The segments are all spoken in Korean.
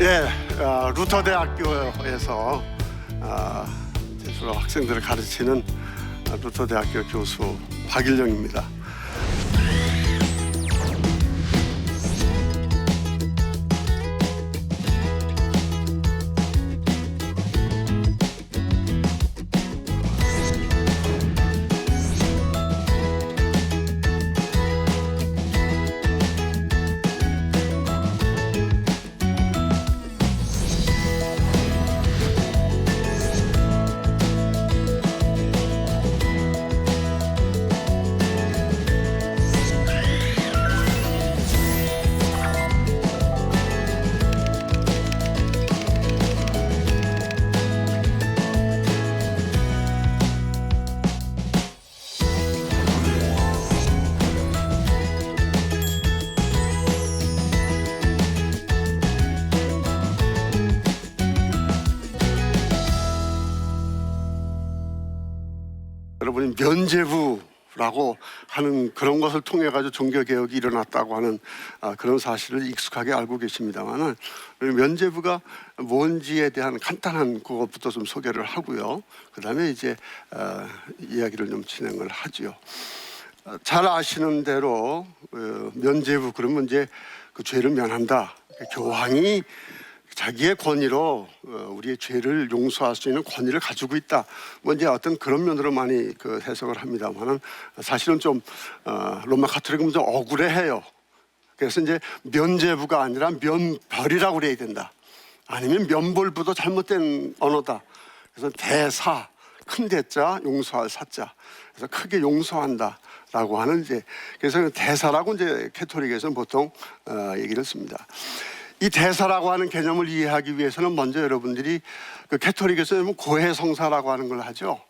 예, 루터대학교에서 주로 학생들을 가르치는 루터대학교 교수 박일영입니다. 여러분이 면죄부라고 하는 그런 것을 통해 가지고 종교개혁이 일어났다고 하는 그런 사실을 익숙하게 알고 계십니다만은, 면죄부가 뭔지에 대한 간단한 그것부터 좀 소개를 하고요. 그 다음에 이제 이야기를 좀 진행을 하지요. 잘 아시는 대로 면죄부 그러면 이제 그 죄를 면한다. 교황이 자기의 권위로 우리의 죄를 용서할 수 있는 권위를 가지고 있다. 뭐 이제 어떤 그런 면으로 많이 그 해석을 합니다만은, 사실은 좀 로마 가톨릭은 좀 억울해해요. 그래서 이제 면죄부가 아니라 면벌이라고 그래야 된다. 아니면 면벌부도 잘못된 언어다. 그래서 대사, 큰 대자, 용서할 사자. 그래서 크게 용서한다라고 하는 이제, 그래서 대사라고 이제 캐톨릭에서는 보통 얘기를 씁니다. 이 대사라고 하는 개념을 이해하기 위해서는 먼저 여러분들이 그 캐톨릭에서는 고해성사라고 하는 걸 하죠.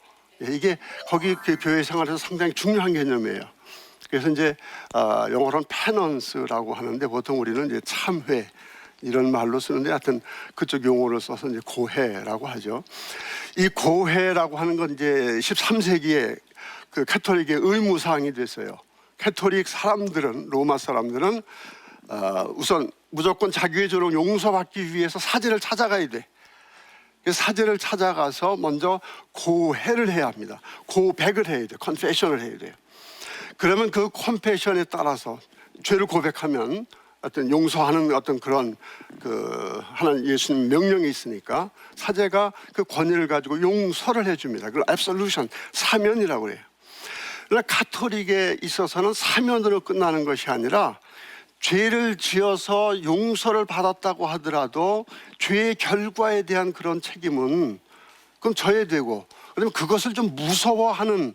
이게 거기 교회 생활에서 상당히 중요한 개념이에요. 그래서 이제 영어로는 페넌스라고 하는데, 보통 우리는 이제 참회 이런 말로 쓰는데, 하여튼 그쪽 용어를 써서 이제 고해라고 하죠. 이 고해라고 하는 건 이제 13세기에 그 캐톨릭의 의무사항이 됐어요. 캐톨릭 사람들은, 로마 사람들은 우선 무조건 자기의 죄를 용서받기 위해서 사제를 찾아가야 돼. 사제를 찾아가서 먼저 고해를 해야 합니다. 고백을 해야 돼. 컨페셔널을 해야 돼요. 그러면 그 컨페션에 따라서 죄를 고백하면 어떤 용서하는 어떤 그런 그 하나님 예수님 명령이 있으니까 사제가 그 권위를 가지고 용서를 해줍니다. 그걸 absolution, 사면이라고 그래요. 그러나 가톨릭에 있어서는 사면으로 끝나는 것이 아니라, 죄를 지어서 용서를 받았다고 하더라도 죄의 결과에 대한 그런 책임은 그럼 져야 되고, 그러면 그것을 좀 무서워하는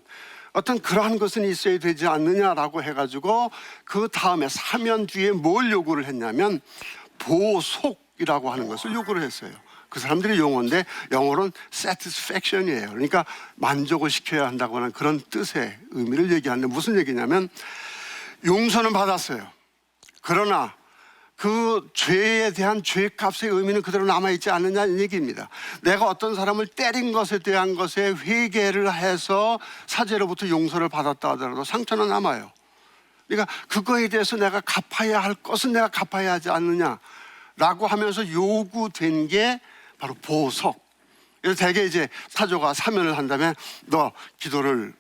어떤 그러한 것은 있어야 되지 않느냐라고 해가지고, 그 다음에 사면 뒤에 뭘 요구를 했냐면 보속이라고 하는 것을 요구를 했어요. 그 사람들의 용어인데 영어로는 satisfaction이에요. 그러니까 만족을 시켜야 한다고 하는 그런 뜻의 의미를 얘기하는데, 무슨 얘기냐면 용서는 받았어요. 그러나 그 죄에 대한 죄값의 의미는 그대로 남아있지 않느냐는 얘기입니다. 내가 어떤 사람을 때린 것에 대한 것에 회개를 해서 사제로부터 용서를 받았다 하더라도 상처는 남아요. 그러니까 그거에 대해서 내가 갚아야 할 것은 내가 갚아야 하지 않느냐라고 하면서 요구된 게 바로 보석. 그래서 대개 이제 사조가 사면을 한다면 너 기도를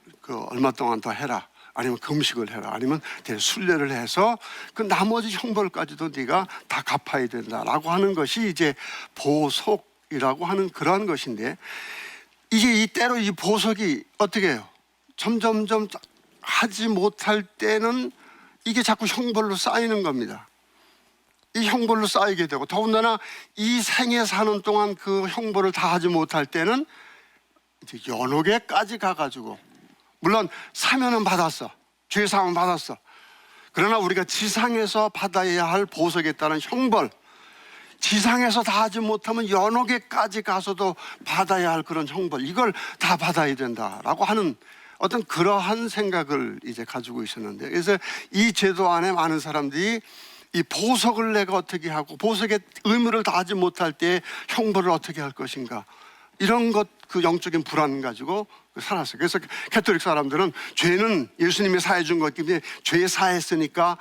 얼마 동안 더 해라, 아니면 금식을 해라, 아니면 순례를 해서 그 나머지 형벌까지도 네가 다 갚아야 된다라고 하는 것이 이제 보석이라고 하는 그러한 것인데, 이게 이때로 이 보석이 어떻게 해요? 점점점 하지 못할 때는 이게 자꾸 형벌로 쌓이는 겁니다. 이 형벌로 쌓이게 되고, 더군다나 이 생에 사는 동안 그 형벌을 다 하지 못할 때는 이제 연옥에까지 가가지고, 물론 사면은 받았어, 죄사함은 받았어. 그러나 우리가 지상에서 받아야 할 보석에 따른 형벌, 지상에서 다 하지 못하면 연옥에까지 가서도 받아야 할 그런 형벌, 이걸 다 받아야 된다라고 하는 어떤 그러한 생각을 이제 가지고 있었는데, 그래서 이 제도 안에 많은 사람들이 이 보석을 내가 어떻게 하고 보석의 의무를 다하지 못할 때 형벌을 어떻게 할 것인가, 이런 것, 그 영적인 불안 가지고 살았어요. 그래서 가톨릭 사람들은 죄는 예수님이 사해 준 것이기 때문에 죄 사했으니까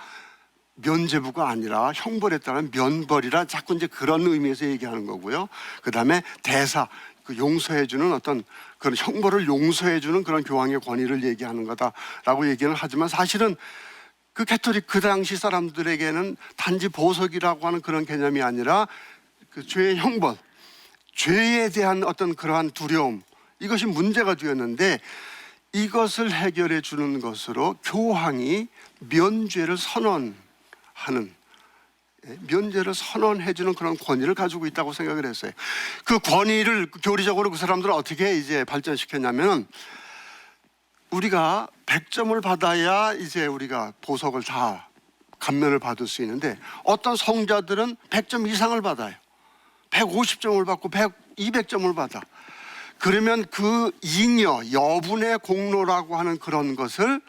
면죄부가 아니라 형벌에 따른 면벌이라 자꾸 이제 그런 의미에서 얘기하는 거고요. 그 다음에 대사, 그 용서해주는 어떤 그런 형벌을 용서해주는 그런 교황의 권위를 얘기하는 거다라고 얘기는 하지만 사실은 그 캐토릭 그 당시 사람들에게는 단지 보석이라고 하는 그런 개념이 아니라 그 죄의 형벌, 죄에 대한 어떤 그러한 두려움, 이것이 문제가 되었는데 이것을 해결해 주는 것으로 교황이 면죄를 선언하는, 면죄를 선언해 주는 그런 권위를 가지고 있다고 생각을 했어요. 그 권위를 교리적으로 그 사람들은 어떻게 이제 발전시켰냐면, 우리가 100점을 받아야 이제 우리가 보석을 다 감면을 받을 수 있는데 어떤 성자들은 100점 이상을 받아요. 150점을 받고 200점을 받아. 그러면 그 잉여, 여분의 공로라고 하는 그런 것을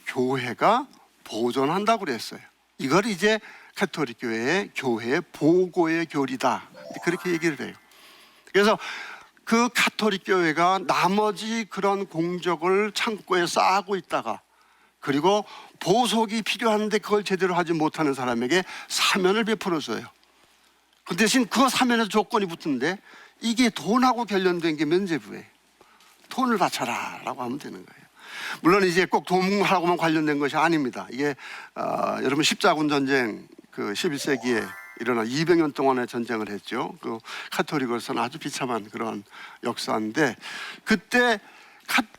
교회가 보존한다고 그랬어요. 이걸 이제 가톨릭 교회의 교회의 보고의 교리다, 그렇게 얘기를 해요. 그래서 그 가톨릭 교회가 나머지 그런 공적을 창고에 쌓고 있다가, 그리고 보석이 필요한데 그걸 제대로 하지 못하는 사람에게 사면을 베풀어줘요. 그 대신 그 사면에서 조건이 붙는데 이게 돈하고 관련된 게 면죄부예요. 돈을 바쳐라 라고 하면 되는 거예요. 물론 이제 꼭 돈하고만 관련된 것이 아닙니다. 이게 여러분 십자군 전쟁, 그 11세기에 일어나 200년 동안의 전쟁을 했죠. 그 카톨릭으로서는 아주 비참한 그런 역사인데, 그때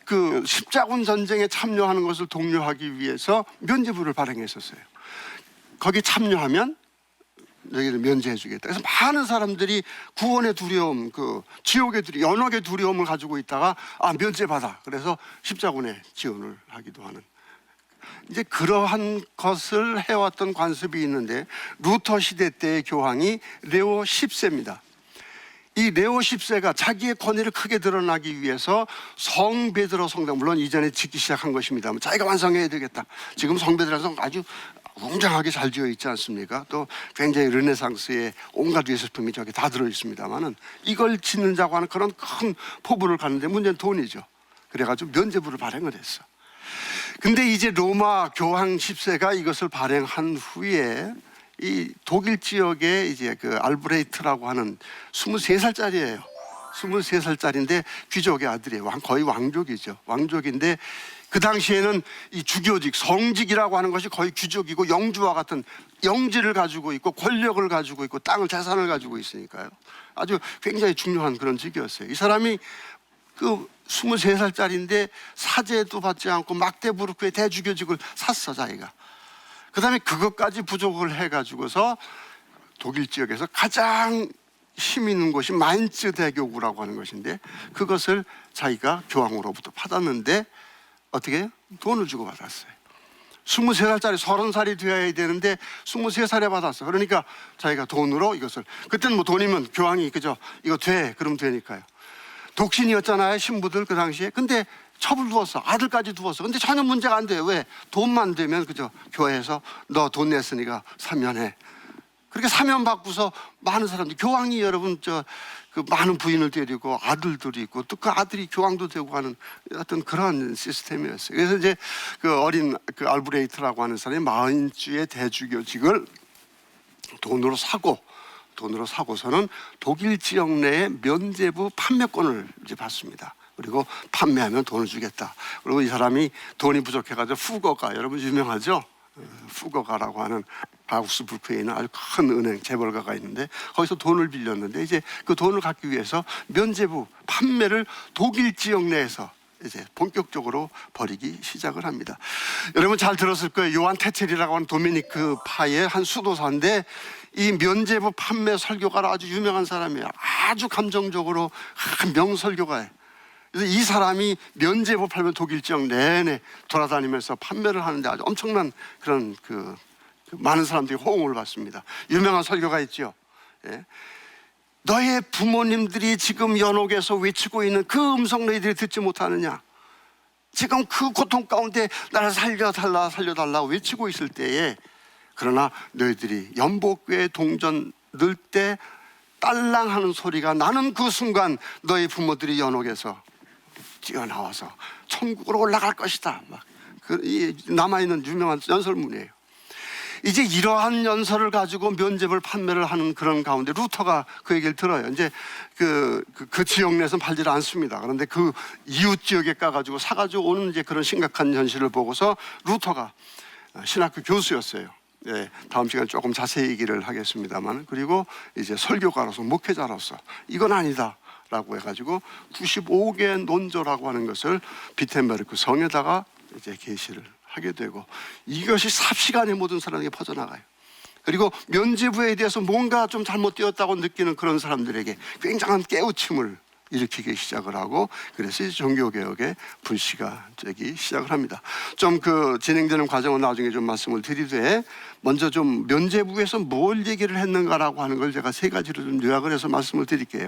그 십자군 전쟁에 참여하는 것을 독려하기 위해서 면죄부를 발행했었어요. 거기 참여하면 여기를 면제해 주겠다. 그래서 많은 사람들이 구원의 두려움, 그 지옥의 두려움, 연옥의 두려움을 가지고 있다가 면제 받아. 그래서 십자군에 지원을 하기도 하는, 이제 그러한 것을 해왔던 관습이 있는데, 루터 시대 때의 교황이 레오 10세입니다. 이 레오 10세가 자기의 권위를 크게 드러나기 위해서 성 베드로 성당, 물론 이전에 짓기 시작한 것입니다만 자기가 완성해야 되겠다. 지금 성 베드로 성당 아주 웅장하게 잘 지어 있지 않습니까? 또 굉장히 르네상스의 온갖 예술품이 저기 다 들어 있습니다만은 이걸 짓는다고 하는 그런 큰 포부를 가는데 문제는 돈이죠. 그래가지고 면죄부를 발행을 했어. 근데 이제 로마 교황 10세가 이것을 발행한 후에 이 독일 지역에 이제 그 알브레이트라고 하는 23살짜리예요. 23살짜리인데 귀족의 아들이에요. 거의 왕족이죠. 왕족인데 그 당시에는 이 주교직, 성직이라고 하는 것이 거의 귀족이고 영주와 같은 영지를 가지고 있고 권력을 가지고 있고 땅을, 재산을 가지고 있으니까요. 아주 굉장히 중요한 그런 직이었어요. 이 사람이 그 23살짜리인데 사제도 받지 않고 막데부르크의 대주교직을 샀어, 자기가. 그 다음에 그것까지 부족을 해가지고서 독일 지역에서 가장 힘 있는 곳이 마인츠 대교구라고 하는 것인데, 그것을 자기가 교황으로부터 받았는데 어떻게 해요? 돈을 주고 받았어요. 23살짜리 30살이 되어야 되는데 23살에 받았어. 그러니까 자기가 돈으로 이것을, 그때는 뭐 돈이면 교황이 그죠, 이거 돼, 그럼 되니까요. 독신이었잖아요, 신부들 그 당시에. 근데 첩을 두었어. 아들까지 두었어. 근데 전혀 문제가 안 돼요. 왜? 돈만 되면 그죠, 교회에서 너 돈 냈으니까 사면해. 그렇게 사면 받고서 많은 사람들, 교황이 여러분 그 많은 부인을 데리고 아들들이 있고 또 그 아들이 교황도 되고 하는 어떤 그런 시스템이었어요. 그래서 이제 그 어린 그 알브레이트라고 하는 사람이 마인츠의 대주교직을 돈으로 사고서는 독일 지역 내에 면죄부 판매권을 이제 받습니다. 그리고 판매하면 돈을 주겠다. 그리고 이 사람이 돈이 부족해가지고 후거가, 여러분 유명하죠? 후거가라고 하는 아우스부르크에 있는 아주 큰 은행 재벌가가 있는데 거기서 돈을 빌렸는데, 이제 그 돈을 갖기 위해서 면죄부 판매를 독일 지역 내에서 이제 본격적으로 벌이기 시작을 합니다. 여러분 잘 들었을 거예요. 요한 테첼이라고 하는 도미니크 파의 한 수도사인데 이 면죄부 판매 설교가로 아주 유명한 사람이에요. 아주 감정적으로 명설교가예요. 그래서 이 사람이 면죄부 팔면 독일 지역 내내 돌아다니면서 판매를 하는데 아주 엄청난 그런 그 많은 사람들이 호응을 받습니다. 유명한 설교가 있죠. 예. 너의 부모님들이 지금 연옥에서 외치고 있는 그 음성 너희들이 듣지 못하느냐? 지금 그 고통 가운데 나를 살려달라 외치고 있을 때에, 그러나 너희들이 연복교회 동전 넣을 때 딸랑 하는 소리가 나는 그 순간 너희 부모들이 연옥에서 뛰어나와서 천국으로 올라갈 것이다. 막 남아있는 유명한 연설문이에요. 이제 이러한 연설을 가지고 면죄부를 판매를 하는 그런 가운데 루터가 그 얘기를 들어요. 이제 그 지역 내에서는 팔질 않습니다. 그런데 그 이웃 지역에 가가지고 사가지고 오는 이제 그런 심각한 현실을 보고서 루터가 신학교 교수였어요. 예, 다음 시간에 조금 자세히 얘기를 하겠습니다만, 그리고 이제 설교가로서 목회자로서 이건 아니다라고 해가지고 95개 논조라고 하는 것을 비텐베르크 성에다가 이제 게시를 하게 되고, 이것이 삽시간에 모든 사람에게 퍼져나가요. 그리고 면죄부에 대해서 뭔가 좀 잘못되었다고 느끼는 그런 사람들에게 굉장한 깨우침을 일으키기 시작을 하고, 그래서 이제 종교개혁의 불씨가 되기 시작을 합니다. 좀 그 진행되는 과정은 나중에 좀 말씀을 드리되, 먼저 좀 면죄부에서 뭘 얘기를 했는가라고 하는 걸 제가 세 가지로 좀 요약을 해서 말씀을 드릴게요.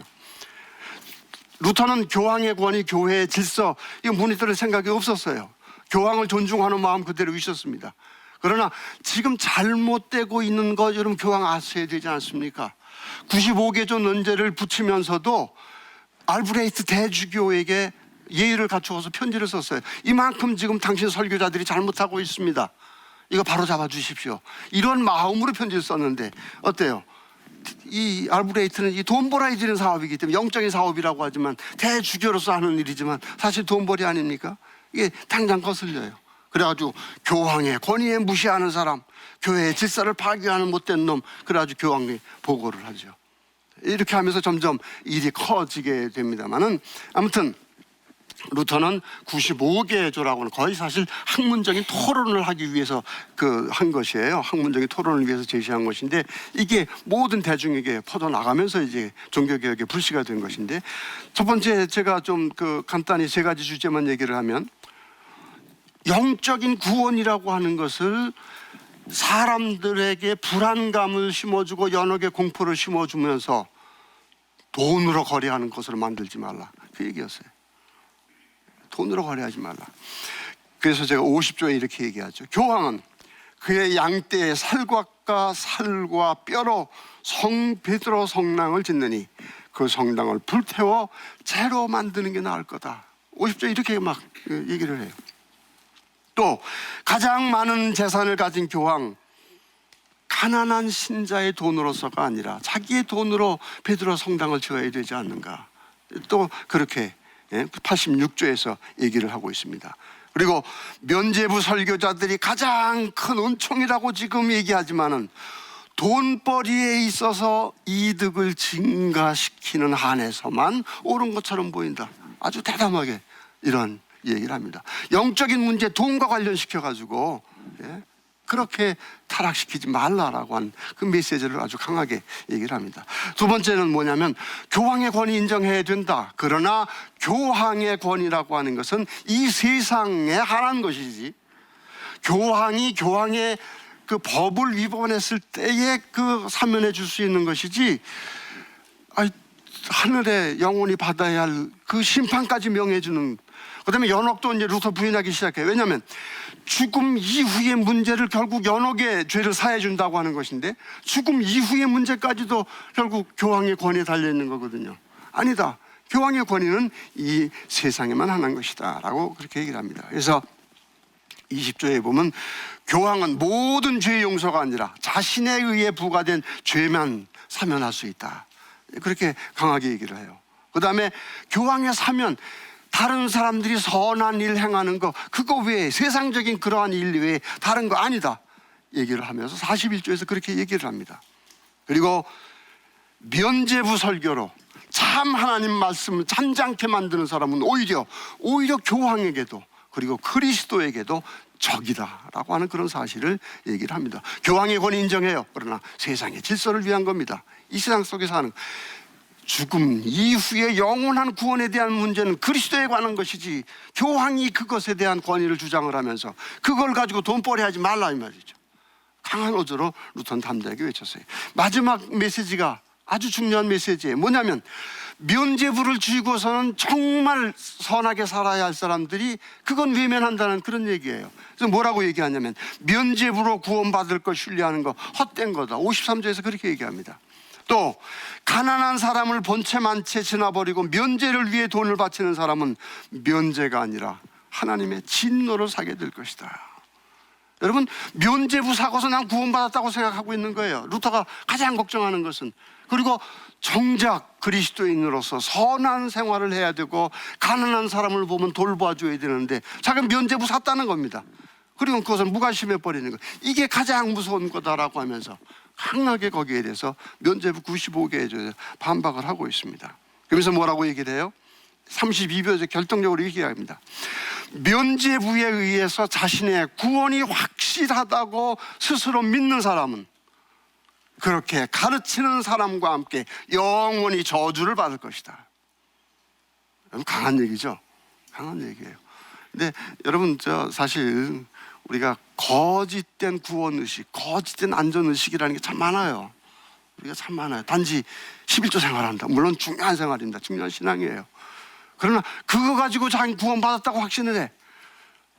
루터는 교황의 권위, 교회의 질서, 이거 문의들을 생각이 없었어요. 교황을 존중하는 마음 그대로 있었습니다. 그러나 지금 잘못되고 있는 거 여러분 교황 아셔야 되지 않습니까? 95개조 논제를 붙이면서도 알브레이트 대주교에게 예의를 갖추어서 편지를 썼어요. 이만큼 지금 당신 설교자들이 잘못하고 있습니다. 이거 바로 잡아 주십시오. 이런 마음으로 편지를 썼는데 어때요? 이 알브레이트는 이 돈 벌어야 되는 사업이기 때문에 영적인 사업이라고 하지만 대주교로서 하는 일이지만 사실 돈벌이 아닙니까? 이게 당장 거슬려요. 그래가지고 교황의 권위에 무시하는 사람, 교회의 질서를 파괴하는 못된 놈, 그래가지고 교황에 보고를 하죠. 이렇게 하면서 점점 일이 커지게 됩니다만은, 아무튼 루터는 95개조라고 하는 거의 사실 학문적인 토론을 하기 위해서 한 것이에요. 학문적인 토론을 위해서 제시한 것인데, 이게 모든 대중에게 퍼져나가면서 이제 종교개혁의 불씨가 된 것인데, 첫 번째 제가 좀 간단히 세 가지 주제만 얘기를 하면, 영적인 구원이라고 하는 것을 사람들에게 불안감을 심어주고 연옥의 공포를 심어주면서 돈으로 거래하는 것으로 만들지 말라, 그 얘기였어요. 돈으로 거래하지 말라. 그래서 제가 50조에 이렇게 얘기하죠. 교황은 그의 양떼의 살과 뼈로 성 베드로 성당을 짓느니 그 성당을 불태워 재로 만드는 게 나을 거다. 50조 이렇게 막 얘기를 해요. 또 가장 많은 재산을 가진 교황, 가난한 신자의 돈으로서가 아니라 자기의 돈으로 베드로 성당을 지어야 되지 않는가. 또 그렇게 86조에서 얘기를 하고 있습니다. 그리고 면죄부 설교자들이 가장 큰 은총이라고 지금 얘기하지만은 돈벌이에 있어서 이득을 증가시키는 한에서만 옳은 것처럼 보인다. 아주 대담하게 이런 얘기를 합니다. 영적인 문제 돈과 관련시켜 가지고 그렇게 타락시키지 말라라고 한 그 메시지를 아주 강하게 얘기를 합니다. 두 번째는 뭐냐면, 교황의 권위 인정해야 된다. 그러나 교황의 권위라고 하는 것은 이 세상에 한한 것이지, 교황이 교황의 그 법을 위반했을 때에 사면해 줄 수 있는 것이지, 하늘에 영원히 받아야 할 그 심판까지 명해 주는. 그다음에 연옥도 이제 루터 부인하기 시작해요. 왜냐하면 죽음 이후의 문제를 결국 연옥의 죄를 사해 준다고 하는 것인데, 죽음 이후의 문제까지도 결국 교황의 권위에 달려 있는 거거든요. 아니다. 교황의 권위는 이 세상에만 하는 것이다 라고 그렇게 얘기를 합니다. 그래서 20조에 보면 교황은 모든 죄의 용서가 아니라 자신에 의해 부과된 죄만 사면할 수 있다, 그렇게 강하게 얘기를 해요. 그 다음에 교황의 사면, 다른 사람들이 선한 일 행하는 거, 그거 외에 세상적인 그러한 일 외에 다른 거 아니다 얘기를 하면서 41조에서 그렇게 얘기를 합니다. 그리고 면죄부 설교로 참 하나님 말씀을 잠잠케 만드는 사람은 오히려 교황에게도 그리고 그리스도에게도 적이다라고 하는 그런 사실을 얘기를 합니다. 교황의 권위 인정해요. 그러나 세상의 질서를 위한 겁니다. 이 세상 속에서 하는 죽음 이후의 영원한 구원에 대한 문제는 그리스도에 관한 것이지, 교황이 그것에 대한 권위를 주장을 하면서 그걸 가지고 돈벌이 하지 말라 이 말이죠. 강한 어조로 루터는 담대하게 외쳤어요. 마지막 메시지가 아주 중요한 메시지예요. 뭐냐면, 면죄부를 쥐고서는 정말 선하게 살아야 할 사람들이 그건 외면한다는 그런 얘기예요. 그래서 뭐라고 얘기하냐면, 면죄부로 구원받을 것 신뢰하는 거 헛된 거다. 53조에서 그렇게 얘기합니다. 또 가난한 사람을 본체 만체 지나버리고 면죄를 위해 돈을 바치는 사람은 면죄가 아니라 하나님의 진노를 사게 될 것이다. 여러분, 면죄부 사고서 난 구원받았다고 생각하고 있는 거예요. 루터가 가장 걱정하는 것은. 그리고 정작 그리스도인으로서 선한 생활을 해야 되고 가난한 사람을 보면 돌봐줘야 되는데 자기는 면죄부 샀다는 겁니다. 그리고 그것을 무관심해 버리는 거. 이게 가장 무서운 거다라고 하면서 강하게 거기에 대해서 면죄부 95개에 대해서 반박을 하고 있습니다. 그러면서 뭐라고 얘기를 해요? 32표에서 결정적으로 얘기합니다. 면죄부에 의해서 자신의 구원이 확실하다고 스스로 믿는 사람은 그렇게 가르치는 사람과 함께 영원히 저주를 받을 것이다. 강한 얘기죠. 강한 얘기예요. 근데 여러분, 사실 우리가 거짓된 구원의식, 거짓된 안전의식이라는 게 참 많아요. 우리가 참 많아요. 단지 11조 생활한다. 물론 중요한 생활입니다. 중요한 신앙이에요. 그러나 그거 가지고 자기 구원받았다고 확신을 해.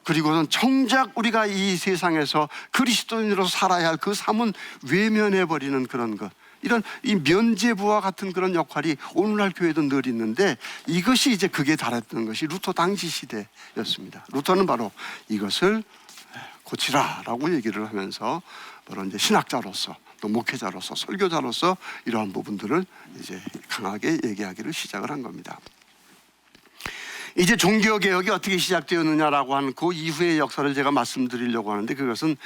그리고는 정작 우리가 이 세상에서 그리스도인으로서 살아야 할 그 삶은 외면해버리는 그런 것. 이런 이 면죄부와 같은 그런 역할이 오늘날 교회도 늘 있는데 이것이 이제 극에 달했던 것이 루터 당시 시대였습니다. 루터는 바로 이것을 고치라라고 얘기를 하면서 바로 이제 신학자로서 또 목회자로서 설교자로서 이러한 부분들을 이제 강하게 얘기하기를 시작을 한 겁니다. 이제 종교개혁이 어떻게 시작되었느냐라고 하는 그 이후의 역사를 제가 말씀드리려고 하는데 그것은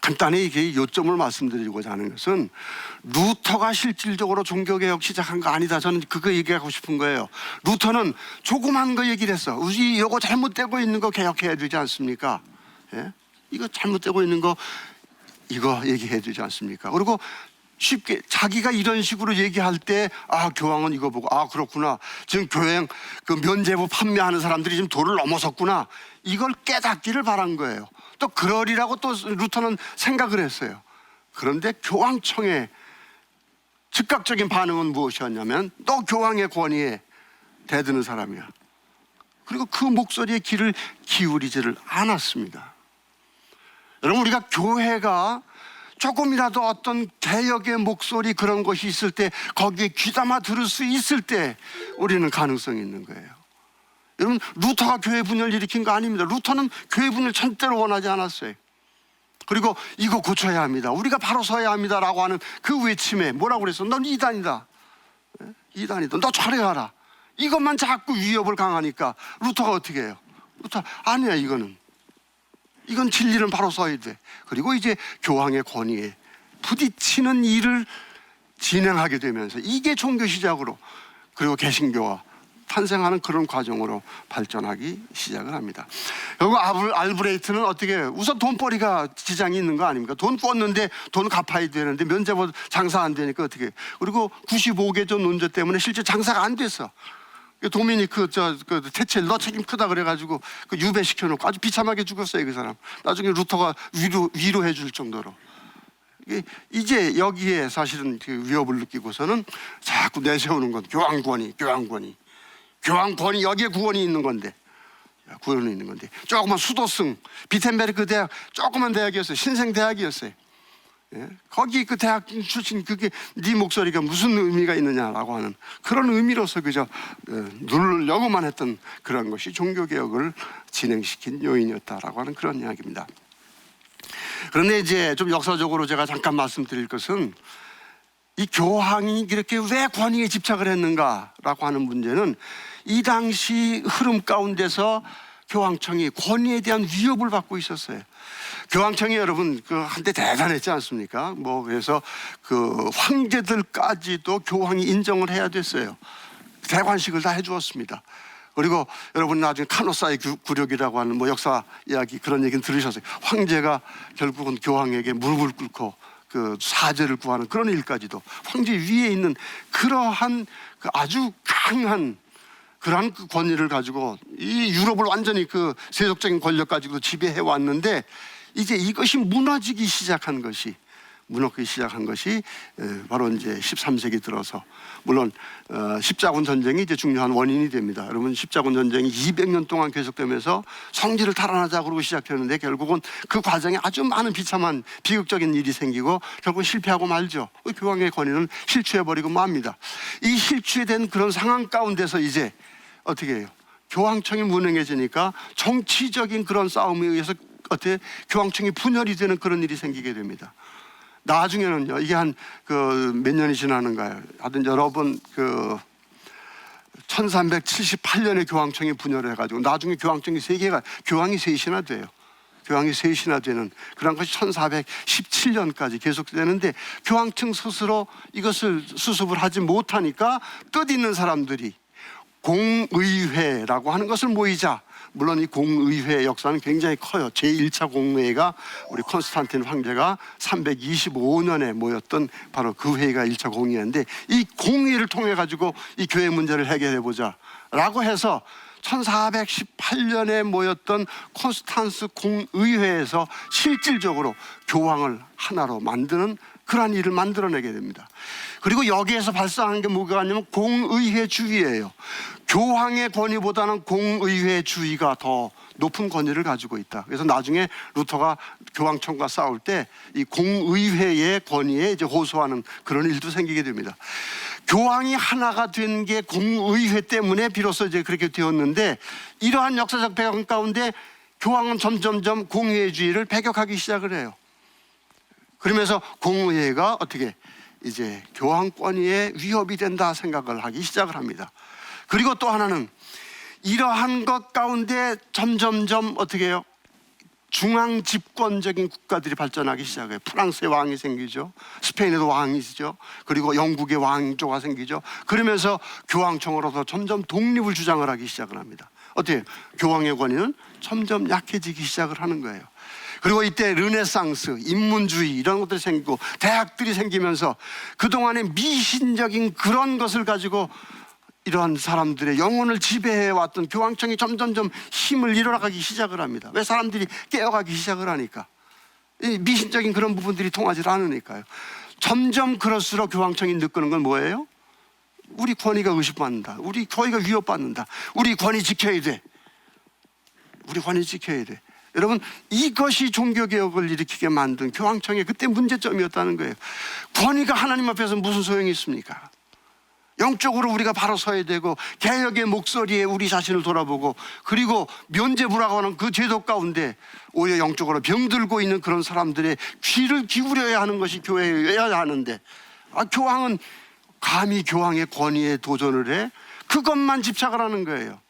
간단히 이게 요점을 말씀드리고자 하는 것은 루터가 실질적으로 종교개혁 시작한 거 아니다. 저는 그거 얘기하고 싶은 거예요. 루터는 조그만 거 얘기를 했어. 우리 이거 잘못되고 있는 거 개혁해야 되지 않습니까? 예? 이거 잘못되고 있는 거 이거 얘기해야 되지 않습니까? 그리고 쉽게 자기가 이런 식으로 얘기할 때 교황은 이거 보고 그렇구나. 지금 교회 그 면죄부 판매하는 사람들이 지금 도를 넘어섰구나. 이걸 깨닫기를 바란 거예요. 또 그러리라고 또 루터는 생각을 했어요. 그런데 교황청의 즉각적인 반응은 무엇이었냐면 너 교황의 권위에 대드는 사람이야. 그리고 그 목소리에 귀를 기울이지를 않았습니다. 여러분, 우리가 교회가 조금이라도 어떤 개혁의 목소리 그런 것이 있을 때 거기에 귀담아 들을 수 있을 때 우리는 가능성이 있는 거예요. 여러분, 루터가 교회 분열을 일으킨 거 아닙니다. 루터는 교회 분열 절대로 원하지 않았어요. 그리고 이거 고쳐야 합니다. 우리가 바로 서야 합니다라고 하는 그 외침에 뭐라고 그랬어? 넌 이단이다. 이단이다. 너 잘해야하라. 이것만 자꾸 위협을 강하니까 루터가 어떻게 해요? 루터 아니야, 이건 진리는 바로 서야 돼. 그리고 이제 교황의 권위에 부딪히는 일을 진행하게 되면서 이게 종교 시작으로 그리고 개신교가 탄생하는 그런 과정으로 발전하기 시작을 합니다. 결국 알브레이트는 어떻게 해요? 우선 돈벌이가 지장이 있는 거 아닙니까? 돈 꿨는데 돈 갚아야 되는데 면제부 장사 안 되니까 어떻게 해요? 그리고 95개조 논제 때문에 실제 장사가 안 됐어. 도미니크 대체 너 책임 크다 그래가지고 유배시켜놓고 아주 비참하게 죽었어요, 그 사람. 나중에 루터가 위로해 줄 정도로. 이제 여기에 사실은 그 위협을 느끼고서는 자꾸 내세우는 건 교황권위 여기에 구원이 있는 건데. 구원이 있는 건데 조그만 수도승 비텐베르크 대학 조그만 대학이었어요. 신생대학이었어요. 예? 거기 그 대학 출신 그게 네 목소리가 무슨 의미가 있느냐라고 하는 그런 의미로서 그저 누르려고만 했던 그런 것이 종교개혁을 진행시킨 요인이었다라고 하는 그런 이야기입니다. 그런데 이제 좀 역사적으로 제가 잠깐 말씀드릴 것은 이 교황이 이렇게 왜 권위에 집착을 했는가라고 하는 문제는 이 당시 흐름 가운데서 교황청이 권위에 대한 위협을 받고 있었어요. 교황청이 여러분 한때 대단했지 않습니까? 그래서 그 황제들까지도 교황이 인정을 해야 됐어요. 대관식을 다 해주었습니다. 그리고 여러분 나중에 카노사의 굴욕이라고 하는 역사 이야기 그런 얘기는 들으셨어요. 황제가 결국은 교황에게 무릎을 꿇고 그 사죄를 구하는 그런 일까지도 황제 위에 있는 그러한 그 아주 강한 그러한 그 권위를 가지고 이 유럽을 완전히 그 세속적인 권력 가지고 지배해 왔는데 이제 이것이 무너지기 시작한 것이 바로 이제 13세기 들어서 물론 십자군 전쟁이 이제 중요한 원인이 됩니다. 여러분 십자군 전쟁이 200년 동안 계속되면서 성지를 탈환하자 그러고 시작했는데 결국은 그 과정에 아주 많은 비참한 비극적인 일이 생기고 결국 실패하고 말죠. 교황의 권위는 실추해버리고 맙니다. 이 실추된 그런 상황 가운데서 이제 어떻게 해요? 교황청이 무능해지니까 정치적인 그런 싸움에 의해서 어떻게 교황청이 분열이 되는 그런 일이 생기게 됩니다. 나중에는요, 이게 한 몇 년이 지나는가요? 하여튼 여러 번 1378년에 교황청이 분열을 해가지고 나중에 교황청이 세 개가 교황이 셋이나 돼요. 교황이 셋이나 되는 그런 것이 1417년까지 계속되는데 교황청 스스로 이것을 수습을 하지 못하니까 뜻있는 사람들이 공의회라고 하는 것을 모이자. 물론 이 공의회 역사는 굉장히 커요. 제1차 공의회가 우리 콘스탄틴 황제가 325년에 모였던 바로 그 회의가 1차 공의회인데 이 공의를 통해 가지고 이 교회 문제를 해결해 보자 라고 해서 1418년에 모였던 콘스탄스 공의회에서 실질적으로 교황을 하나로 만드는 그러한 일을 만들어내게 됩니다. 그리고 여기에서 발생한 게 뭐가 아니면 공의회주의예요. 교황의 권위보다는 공의회주의가 더 높은 권위를 가지고 있다. 그래서 나중에 루터가 교황청과 싸울 때 이 공의회의 권위에 이제 호소하는 그런 일도 생기게 됩니다. 교황이 하나가 된 게 공의회 때문에 비로소 이제 그렇게 되었는데 이러한 역사적 배경 가운데 교황은 점점점 공의회주의를 배격하기 시작을 해요. 그러면서 공의회가 어떻게 이제 교황 권위에 위협이 된다 생각을 하기 시작을 합니다. 그리고 또 하나는 이러한 것 가운데 점점점 어떻게 해요? 중앙 집권적인 국가들이 발전하기 시작해요. 프랑스의 왕이 생기죠. 스페인에도 왕이죠. 그리고 영국의 왕조가 생기죠. 그러면서 교황청으로서 점점 독립을 주장을 하기 시작을 합니다. 어때요? 교황의 권위는 점점 약해지기 시작을 하는 거예요. 그리고 이때 르네상스, 인문주의 이런 것들이 생기고 대학들이 생기면서 그동안의 미신적인 그런 것을 가지고 이러한 사람들의 영혼을 지배해왔던 교황청이 점점점 힘을 잃어가기 시작을 합니다. 왜? 사람들이 깨어가기 시작을 하니까. 이 미신적인 그런 부분들이 통하지 않으니까요. 점점 그럴수록 교황청이 느끼는 건 뭐예요? 우리 권위가 의심받는다. 우리 권위가 위협받는다. 우리 권위 지켜야 돼. 우리 권위 지켜야 돼. 여러분, 이것이 종교개혁을 일으키게 만든 교황청의 그때 문제점이었다는 거예요. 권위가 하나님 앞에서 무슨 소용이 있습니까? 영적으로 우리가 바로 서야 되고 개혁의 목소리에 우리 자신을 돌아보고 그리고 면죄부라고 하는 그 제도 가운데 오히려 영적으로 병들고 있는 그런 사람들의 귀를 기울여야 하는 것이 교회여야 하는데 교황은 감히 교황의 권위에 도전을 해 그것만 집착을 하는 거예요.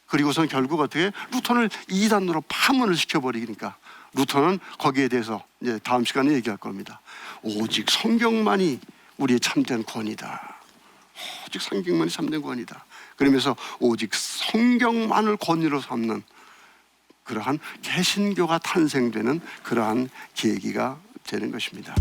그리고선 결국 어떻게 루터를 이단으로 파문을 시켜버리니까 루터는 거기에 대해서 이제 다음 시간에 얘기할 겁니다. 오직 성경만이 우리의 참된 권위다. 오직 성경만이 참된 권위다. 그러면서 오직 성경만을 권위로 삼는 그러한 개신교가 탄생되는 그러한 계기가 되는 것입니다.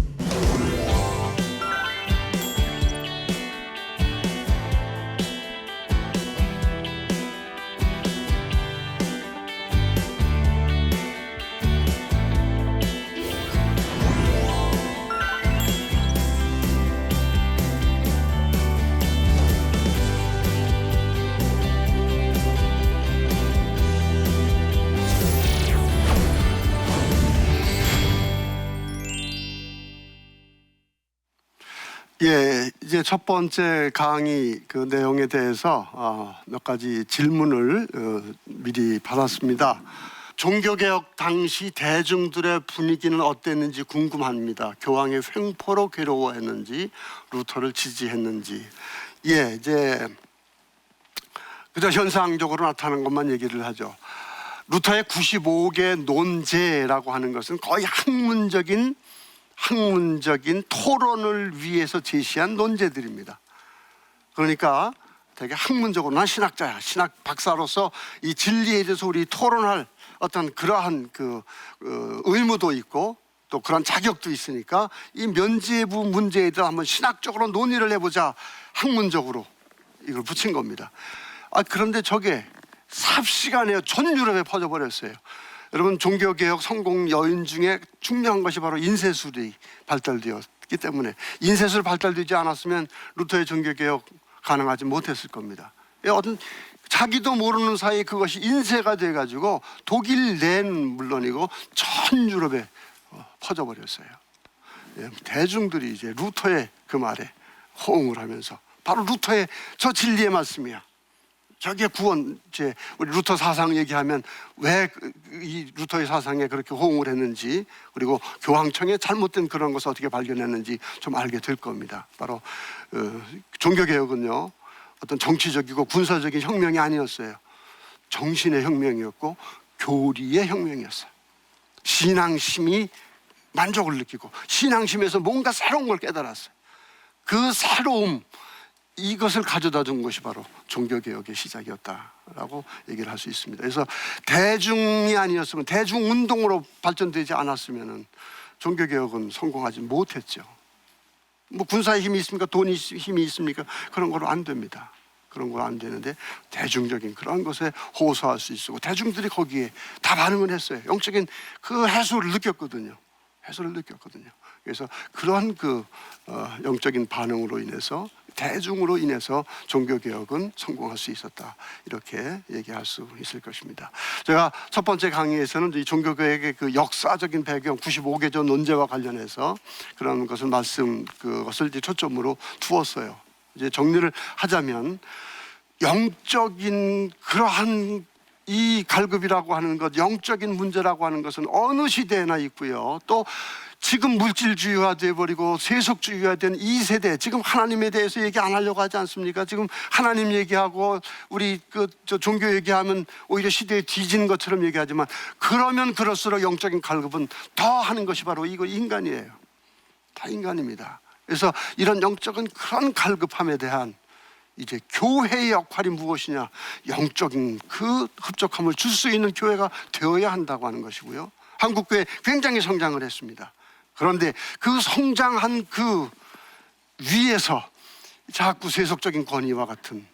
예, 이제 첫 번째 강의 그 내용에 대해서 몇 가지 질문을 미리 받았습니다. 종교개혁 당시 대중들의 분위기는 어땠는지 궁금합니다. 교황의 횡포로 괴로워했는지, 루터를 지지했는지. 예, 이제 그저 현상적으로 나타나는 것만 얘기를 하죠. 루터의 95개 논제라고 하는 것은 거의 학문적인 토론을 위해서 제시한 논제들입니다. 그러니까 되게 학문적으로 난 신학자야, 신학 박사로서 이 진리에 대해서 우리 토론할 어떤 그러한 의무도 있고 또 그런 자격도 있으니까 이 면죄부 문제에 대해서 한번 신학적으로 논의를 해보자, 학문적으로 이걸 붙인 겁니다. 그런데 저게 삽시간에 전 유럽에 퍼져버렸어요. 여러분, 종교개혁 성공 요인 중에 중요한 것이 바로 인쇄술이 발달되었기 때문에 인쇄술 발달되지 않았으면 루터의 종교개혁 가능하지 못했을 겁니다. 어떤 자기도 모르는 사이에 그것이 인쇄가 돼가지고 독일 내는 물론이고 전 유럽에 퍼져버렸어요. 대중들이 이제 루터의 그 말에 호응을 하면서 바로 루터의 저 진리의 말씀이야, 저게 구원. 이제 우리 루터 사상 얘기하면 왜 이 루터의 사상에 그렇게 호응을 했는지, 그리고 교황청의 잘못된 그런 것을 어떻게 발견했는지 좀 알게 될 겁니다. 바로 종교개혁은요, 어떤 정치적이고 군사적인 혁명이 아니었어요. 정신의 혁명이었고 교리의 혁명이었어요. 신앙심이 만족을 느끼고 신앙심에서 뭔가 새로운 걸 깨달았어요. 그 새로움, 이것을 가져다 준 것이 바로 종교개혁의 시작이었다라고 얘기를 할 수 있습니다. 그래서 대중이 아니었으면, 대중운동으로 발전되지 않았으면 종교개혁은 성공하지 못했죠. 뭐 군사의 힘이 있습니까? 돈이 힘이 있습니까? 그런 거로 안 됩니다. 그런 거 안 되는데 대중적인 그런 것에 호소할 수 있고, 대중들이 거기에 다 반응을 했어요. 영적인 그 해소를 느꼈거든요. 그래서 그런 영적인 반응으로 인해서, 대중으로 인해서 종교개혁은 성공할 수 있었다, 이렇게 얘기할 수 있을 것입니다. 제가 첫 번째 강의에서는 이 종교개혁의 그 역사적인 배경, 95개조 논제와 관련해서 그런 것을 그것을 이제 초점으로 두었어요. 이제 정리를 하자면, 영적인 그러한 이 갈급이라고 하는 것, 영적인 문제라고 하는 것은 어느 시대에나 있고요. 또 지금 물질주의화 되어버리고 세속주의화 된 이 세대, 지금 하나님에 대해서 얘기 안 하려고 하지 않습니까? 지금 하나님 얘기하고 우리 종교 얘기하면 오히려 시대에 뒤진 것처럼 얘기하지만, 그러면 그럴수록 영적인 갈급은 더 하는 것이 바로 이거 인간이에요. 다 인간입니다. 그래서 이런 영적인 그런 갈급함에 대한 이제 교회의 역할이 무엇이냐, 영적인 그 흡족함을 줄 수 있는 교회가 되어야 한다고 하는 것이고요. 한국교회 굉장히 성장을 했습니다. 그런데 그 성장한 그 위에서 자꾸 세속적인 권위와 같은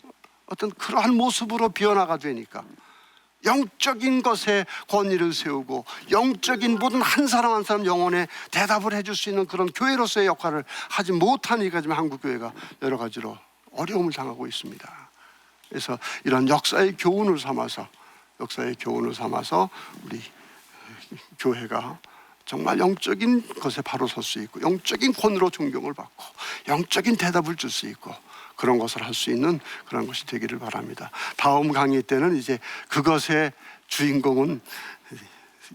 어떤 그러한 모습으로 변화가 되니까, 영적인 것에 권위를 세우고 영적인 모든 한 사람 한 사람 영혼에 대답을 해줄 수 있는 그런 교회로서의 역할을 하지 못하니까 지금 한국교회가 여러 가지로 어려움을 당하고 있습니다. 그래서 이런 역사의 교훈을 삼아서 우리 교회가 정말 영적인 것에 바로 설 수 있고, 영적인 권위로 존경을 받고, 영적인 대답을 줄 수 있고, 그런 것을 할 수 있는 그런 것이 되기를 바랍니다. 다음 강의 때는 이제 그것의 주인공은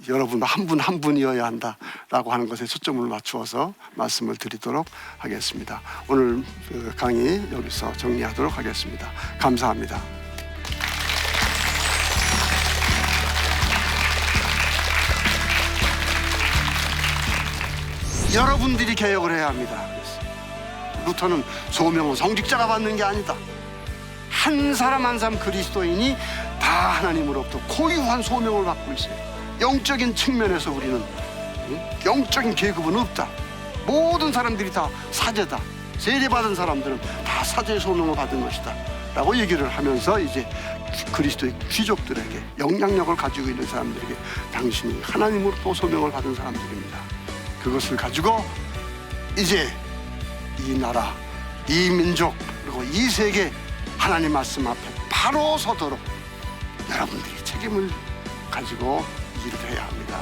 여러분 한 분 한 분이어야 한다라고 하는 것에 초점을 맞추어서 말씀을 드리도록 하겠습니다. 오늘 강의 여기서 정리하도록 하겠습니다. 감사합니다. 여러분들이 개혁을 해야 합니다. 루터는 소명은 성직자가 받는 게 아니다. 한 사람 한 사람 그리스도인이 다 하나님으로부터 고유한 소명을 받고 있어요. 영적인 측면에서 우리는 영적인 계급은 없다. 모든 사람들이 다 사제다. 세례받은 사람들은 다 사제의 소명을 받은 것이다 라고 얘기를 하면서, 이제 그리스도의 귀족들에게, 영향력을 가지고 있는 사람들에게 당신이 하나님으로부터 소명을 받은 사람들입니다. 그것을 가지고 이제 이 나라, 이 민족, 그리고 이 세계 하나님 말씀 앞에 바로 서도록 여러분들이 책임을 가지고 일을 해야 합니다.